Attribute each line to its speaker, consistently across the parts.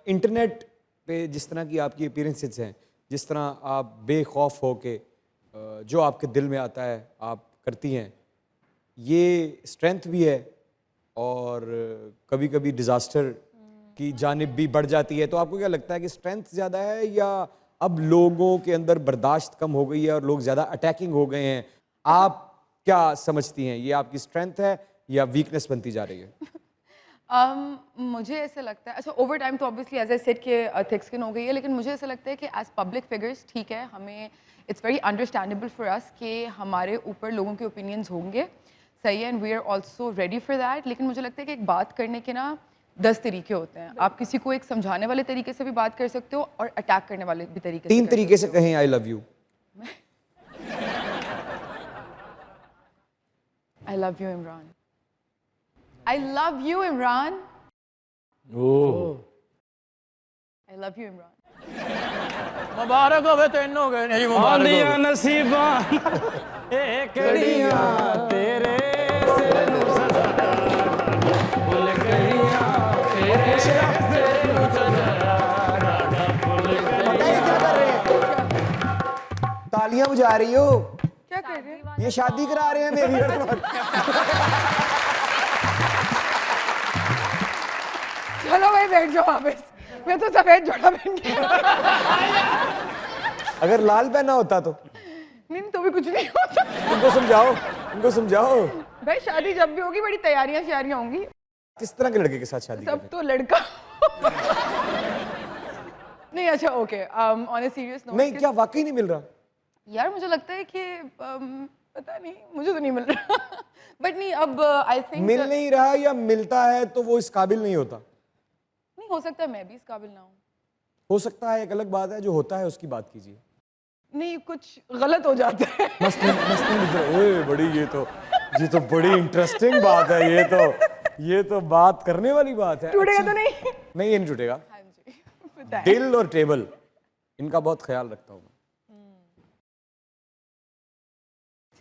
Speaker 1: Internet पे जिस तरह की आपकी अपीयरेंसेस हैं, जिस तरह आप बेखौफ हो के जो आपके दिल में आता है आप करती हैं, ये स्ट्रेंथ भी है और कभी कभी डिज़ास्टर की जानिब भी बढ़ जाती है। तो आपको क्या लगता है कि स्ट्रेंथ ज़्यादा है या अब लोगों के अंदर बर्दाश्त कम हो गई है और लोग ज़्यादा अटैकिंग हो गए हैं? आप क्या समझती हैं, ये आपकी स्ट्रेंथ है या वीकनेस बनती जा रही है?
Speaker 2: मुझे ऐसा लगता है, अच्छा ओवर टाइम तो ऑब्वियसली एज आई सेड कि थिक स्किन हो गई है, लेकिन मुझे ऐसा लगता है कि एज पब्लिक फिगर्स ठीक है, हमें it's very understandable for us कि हमारे ऊपर लोगों के ओपिनियंस होंगे, सही है, and we are also ready for that. लेकिन मुझे लगता है कि एक बात करने के ना 10 तरीके होते हैं। आप किसी को एक समझाने वाले तरीके से भी बात कर सकते हो और अटैक करने वाले भी तरीके से
Speaker 1: 3
Speaker 2: कर
Speaker 1: तरीके से
Speaker 2: सकते हो।
Speaker 1: कहें I love you.
Speaker 2: I love you Imran, I love you Imran, I love you Imran.
Speaker 3: मुबारक होवे तेनों के नहीं मुबारक
Speaker 4: आंदियां
Speaker 3: होवे।
Speaker 4: नसीबां ए कड़ियां तेरे सिर नूं सजाया फुल कड़ियां तेरे सिर नूं सजाया फुल
Speaker 1: ये क्या कर रहे हैं? तालियां बजा रही हो?
Speaker 2: क्या कर रहे हैं?
Speaker 1: ये शादी करा रहे हैं मेरी।
Speaker 2: चलो भाई बैठ जाओ वापस, मैं तो सफेद जोड़ा पहन के
Speaker 1: अगर लाल पहना होता तो
Speaker 2: नहीं तो भी कुछ नहीं होता।
Speaker 1: इनको समझाओ, इनको समझाओ।
Speaker 2: भाई शादी जब भी होगी बड़ी तैयारियां श्यारियां होंगी।
Speaker 1: किस तरह के लड़के के साथ शादी
Speaker 2: सब
Speaker 1: करें?
Speaker 2: तो लड़का नहीं, अच्छा okay, on a serious note,
Speaker 1: नहीं, क्या वाकई नहीं मिल रहा?
Speaker 2: यार मुझे लगता है कि पता नहीं, मुझे तो नहीं मिल रहा बट नहीं, अब आई थिंक
Speaker 1: मिल नहीं रहा या मिलता है तो वो इस काबिल नहीं होता?
Speaker 2: नहीं हो सकता मैं भी इस काबिल ना हूँ।
Speaker 1: हो सकता है, एक अलग बात है, जो होता है उसकी बात कीजिए।
Speaker 2: नहीं, कुछ गलत हो जाता है।
Speaker 1: ओए बड़ी, ये तो बड़ी इंटरेस्टिंग बात है। ये तो बात करने वाली बात है।
Speaker 2: टूटेगा
Speaker 1: अच्छी-
Speaker 2: तो नहीं?
Speaker 1: नहीं, ये नहीं टूटेगा।
Speaker 2: हाँ जी पता है।
Speaker 1: दिल और टेबल, इनका बहुत ख्याल रखता हूँ मैं।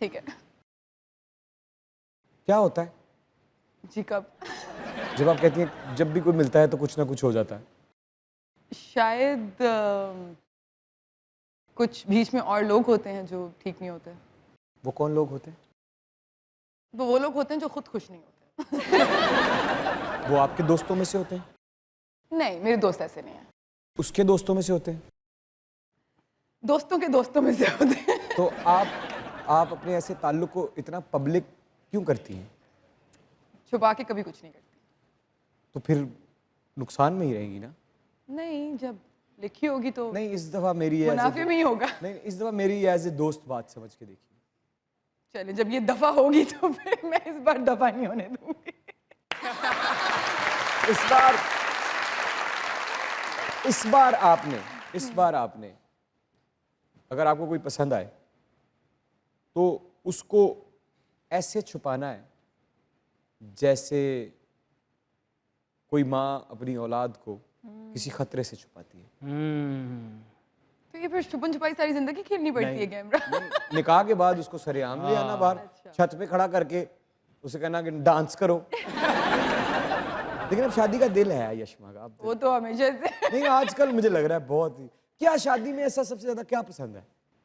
Speaker 2: ठीक है
Speaker 1: क्या होता है
Speaker 2: जी, कब?
Speaker 1: जब आप कहती हैं जब भी कोई मिलता है तो कुछ ना कुछ हो जाता है?
Speaker 2: शायद कुछ बीच में और लोग होते हैं जो ठीक नहीं होते।
Speaker 1: वो कौन लोग होते हैं?
Speaker 2: वो लोग होते हैं जो खुद खुश नहीं होते।
Speaker 1: वो आपके दोस्तों में से होते हैं?
Speaker 2: नहीं, मेरे दोस्त ऐसे नहीं हैं।
Speaker 1: उसके दोस्तों में से होते हैं?
Speaker 2: दोस्तों के दोस्तों में से होते हैं।
Speaker 1: तो आप अपने ऐसे ताल्लुक को इतना पब्लिक क्यों करती हैं?
Speaker 2: छुपा के कभी कुछ नहीं करती।
Speaker 1: तो फिर नुकसान में ही रहेंगी ना?
Speaker 2: नहीं, जब लिखी होगी तो
Speaker 1: नहीं, इस दफा मेरी
Speaker 2: मुनाफे में ही होगा।
Speaker 1: नहीं, इस दफा मेरी एज ए दोस्त बात समझ के देखिए।
Speaker 2: चले, जब ये दफा होगी तो फिर मैं इस बार दफा नहीं होने दूंगी।
Speaker 1: इस बार आपने अगर आपको कोई पसंद आए तो उसको ऐसे छुपाना है जैसे कोई माँ अपनी औलाद को किसी खतरे से छुपाती है।
Speaker 2: तो ये फिर छुपन छुपाई सारी जिंदगी खेलनी पड़ती है कैमरा।
Speaker 1: निकाह के बाद उसको सरेआम ले आना बाहर, छत पे खड़ा करके उसे कहना कि डांस करो। लेकिन अब शादी का दिल है यशमा का।
Speaker 2: वो तो हमेशा से।
Speaker 1: नहीं, आजकल मुझे लग रहा है बहुत ही। क्या शादी में ऐसा सबसे ज्यादा क्या पसंद है?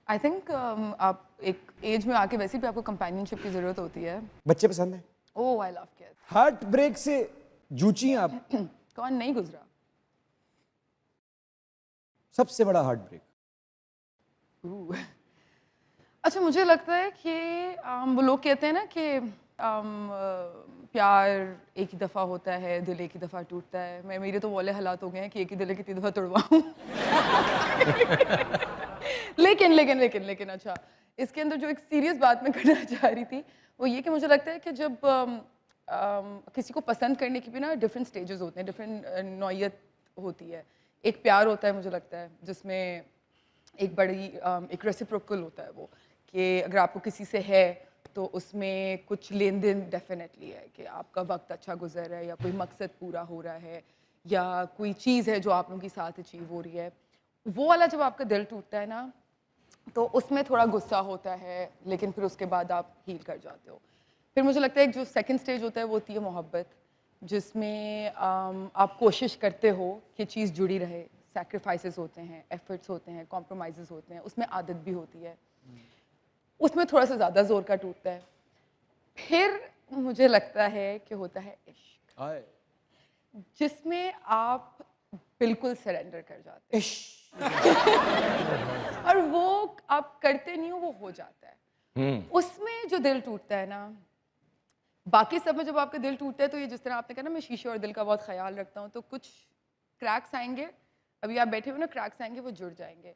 Speaker 2: आई थिंक आप एक एज में आके वैसे भी आपको कंपेनियनशिप की जरूरत होती है।
Speaker 1: बच्चे पसंद है?
Speaker 2: Oh I love kids.
Speaker 1: Heartbreak से जूझी आप?
Speaker 2: कौन नहीं गुजरा?
Speaker 1: सबसे बड़ा हार्ट ब्रेक?
Speaker 2: अच्छा, मुझे लगता है कि वो लोग कहते हैं ना कि प्यार एक ही दफ़ा होता है, दिल एक ही दफ़ा टूटता है। मेरे तो वाले हालात हो गए हैं कि एक ही दिल कितनी दफ़ा तोड़वाऊं। लेकिन अच्छा, इसके अंदर जो एक सीरियस बात मैं करना चाह रही थी वो ये कि मुझे लगता है कि जब किसी को पसंद करने की भी ना डिफरेंट स्टेजेस होते हैं, डिफरेंट नौयत होती है। एक प्यार होता है मुझे लगता है जिसमें एक बड़ी एक रेसिप्रोकल होता है, वो कि अगर आपको किसी से है तो उसमें कुछ लेन देन डेफिनेटली है कि आपका वक्त अच्छा गुजर रहा है या कोई मकसद पूरा हो रहा है या कोई चीज़ है जो आप लोगों के साथ अचीव हो रही है। वो वाला जब आपका दिल टूटता है ना तो उसमें थोड़ा गुस्सा होता है, लेकिन फिर उसके बाद आप हील कर जाते हो। फिर मुझे लगता है एक जो सेकंड स्टेज होता है वो होती है मोहब्बत, जिसमें आप कोशिश करते हो कि चीज़ जुड़ी रहे, सैक्रिफाइसेस होते हैं, एफर्ट्स होते हैं, कॉम्प्रोमाइज़ेस होते हैं, उसमें आदत भी होती है, उसमें थोड़ा सा ज़्यादा जोर का टूटता है। फिर मुझे लगता है कि होता है इश्क,
Speaker 1: आए,
Speaker 2: जिसमें आप बिल्कुल सरेंडर कर जाते
Speaker 1: इश्क।
Speaker 2: हैं और वो आप करते नहीं हो जाता है। उसमें जो दिल टूटता है ना, बाकी सब में जब आपका दिल टूटता है तो ये जिस तरह आपने कहा ना मैं शीशे और दिल का बहुत ख्याल रखता हूँ, तो कुछ क्रैक्स आएंगे, अभी आप बैठे हुए ना क्रैक्स आएंगे, वो जुड़ जाएंगे।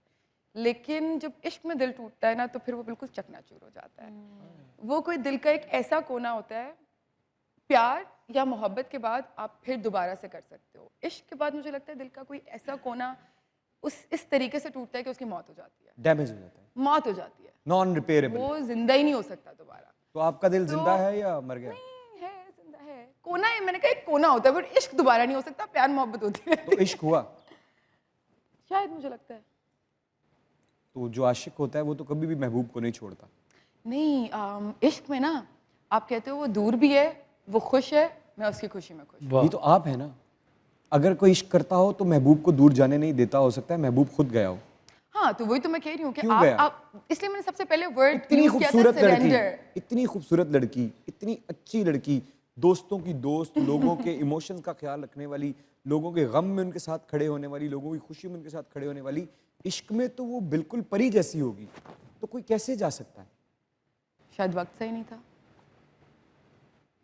Speaker 2: लेकिन जब इश्क में दिल टूटता है ना तो फिर वो बिल्कुल चकनाचूर हो जाता है। वो कोई दिल का एक ऐसा कोना होता है, प्यार या मोहब्बत के बाद आप फिर दोबारा से कर सकते हो। इश्क के बाद मुझे लगता है दिल का कोई ऐसा कोना इस तरीके से टूटता है कि उसकी मौत हो जाती है,
Speaker 1: डैमेज हो जाता है,
Speaker 2: मौत हो जाती है,
Speaker 1: नॉन रिपेयरेबल।
Speaker 2: वो जिंदा ही नहीं हो सकता दोबारा।
Speaker 1: तो आपका दिल जिंदा है या मर गया?
Speaker 2: नहीं है, जिंदा है, कोना है, मैंने कहा एक कोना होता है, बट इश्क दोबारा नहीं हो सकता, प्यार मोहब्बत होती है।
Speaker 1: तो इश्क हुआ?
Speaker 2: शायद मुझे लगता है
Speaker 1: तो जो आशिक होता है वो तो कभी भी महबूब को नहीं छोड़ता।
Speaker 2: नहीं, इश्क में ना आप कहते हो वो दूर भी है, वो खुश है, मैं उसकी खुशी में खुश हूँ।
Speaker 1: ये तो आप है ना। अगर कोई इश्क करता हो तो महबूब को दूर जाने नहीं देता, हो सकता है महबूब खुद गया हो।
Speaker 2: हाँ, तो वही तो मैं कह रही हूँ कि
Speaker 1: क्यों गया?
Speaker 2: आप इसलिए मैंने सबसे पहले वर्ड
Speaker 1: इतनी
Speaker 2: यूज किया था
Speaker 1: खूबसूरत लड़की,
Speaker 2: सरेंडर।
Speaker 1: इतनी खूबसूरत लड़की, इतनी अच्छी लड़की, दोस्तों की दोस्त, लोगों के इमोशंस का ख्याल रखने वाली, लोगों के गम में उनके साथ खड़े होने वाली, लोगों की खुशी में उनके साथ खड़े होने वाली, इश्क में तो वो बिल्कुल परी जैसी होगी। तो कोई कैसे जा सकता है?
Speaker 2: शायद वक्त सही नहीं था।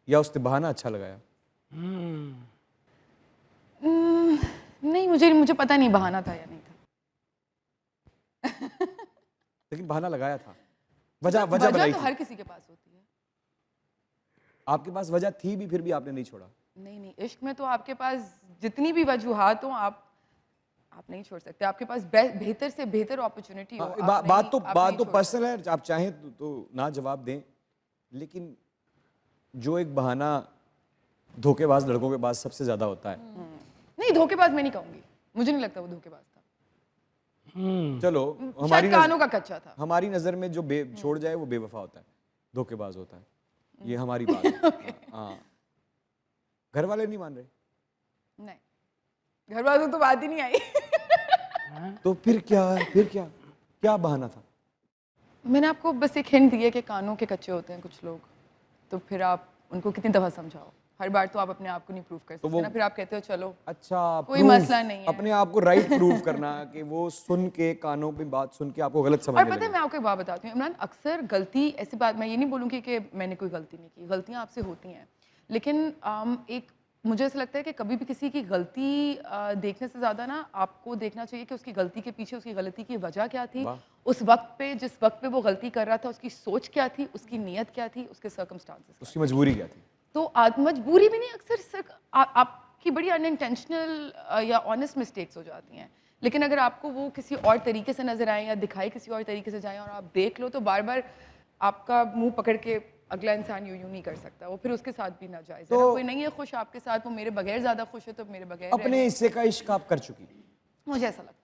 Speaker 1: या उसने बहाना अच्छा लगाया?
Speaker 2: नहीं, मुझे पता नहीं बहाना था या नहीं था।
Speaker 1: लेकिन बहाना लगाया था, वजह बनाई
Speaker 2: तो
Speaker 1: थी।
Speaker 2: हर किसी के पास होती है।
Speaker 1: आपके पास वजह थी भी, फिर भी आपने नहीं छोड़ा।
Speaker 2: नहीं, इश्क में तो आपके पास जितनी भी वजूहात हो, आप नहीं छोड़ सकते। आपके पास बेहतर से बेहतर अपॉर्चुनिटी हो, आप
Speaker 1: बात तो
Speaker 2: नहीं छोड़
Speaker 1: पर्सनल है, आप चाहें तो ना जवाब दें, लेकिन जो एक बहाना धोखेबाज लड़कों के पास सबसे ज्यादा होता है।
Speaker 2: नहीं, धोखेबाज मैं नहीं कहूंगी, मुझे नहीं लगता वो धोखेबाज था।
Speaker 1: चलो,
Speaker 2: शायद कानों का कच्चा था।
Speaker 1: हमारी नजर में जो छोड़ जाए वो बेवफा होता है, धोखेबाज होता है। ये हमारी बात है। हाँ, घर वाले नहीं मान रहे?
Speaker 2: नहीं, घर वालों तो बात ही नहीं आई।
Speaker 1: तो फिर क्या बहाना था?
Speaker 2: मैंने आपको बस एक हिंट दिया कि कानों के कच्चे होते हैं कुछ लोग, तो फिर आप उनको कितनी दफा समझाओ, हर बार तो आप अपने आप को नहीं प्रूव कर सकते ना, फिर आप कहते हो चलो
Speaker 1: अच्छा,
Speaker 2: कोई मसला नहीं है।
Speaker 1: अपने आप को राइट प्रूव करना कि वो सुन के, कानों पे बात सुन के आपको गलत समझने
Speaker 2: और पता है
Speaker 1: लगे।
Speaker 2: मैं आपको एक बात बताती हूँ इमरान, अक्सर गलती ऐसी बात, मैं ये नहीं बोलूँगी कि मैंने कोई गलती नहीं की, गलतियाँ आपसे होती हैं, लेकिन एक मुझे ऐसा लगता है कि कभी भी किसी की गलती देखने से ज़्यादा ना आपको देखना चाहिए कि उसकी गलती के पीछे उसकी गलती की वजह क्या थी, उस वक्त पे जिस वक्त पे वो गलती कर रहा था उसकी सोच क्या थी, उसकी नीयत क्या थी, उसके सर्कमस्टांसेस,
Speaker 1: उसकी मजबूरी क्या थी।
Speaker 2: तो मजबूरी भी नहीं, अक्सर आपकी बड़ी अनइंटेंशनल या ऑनेस्ट मिस्टेक्स हो जाती हैं, लेकिन अगर आपको वो किसी और तरीके से नजर आए या दिखाई किसी और तरीके से जाए और आप देख लो, तो बार बार आपका मुंह पकड़ के अगला इंसान यूं नहीं कर सकता, वो फिर उसके साथ भी ना जाए। तो कोई नहीं है खुश आपके साथ, वो मेरे बगैर ज्यादा खुश है तो मेरे बगैर
Speaker 1: अपने हिस्से का इश्क आप कर चुकी?
Speaker 2: मुझे ऐसा लगता है।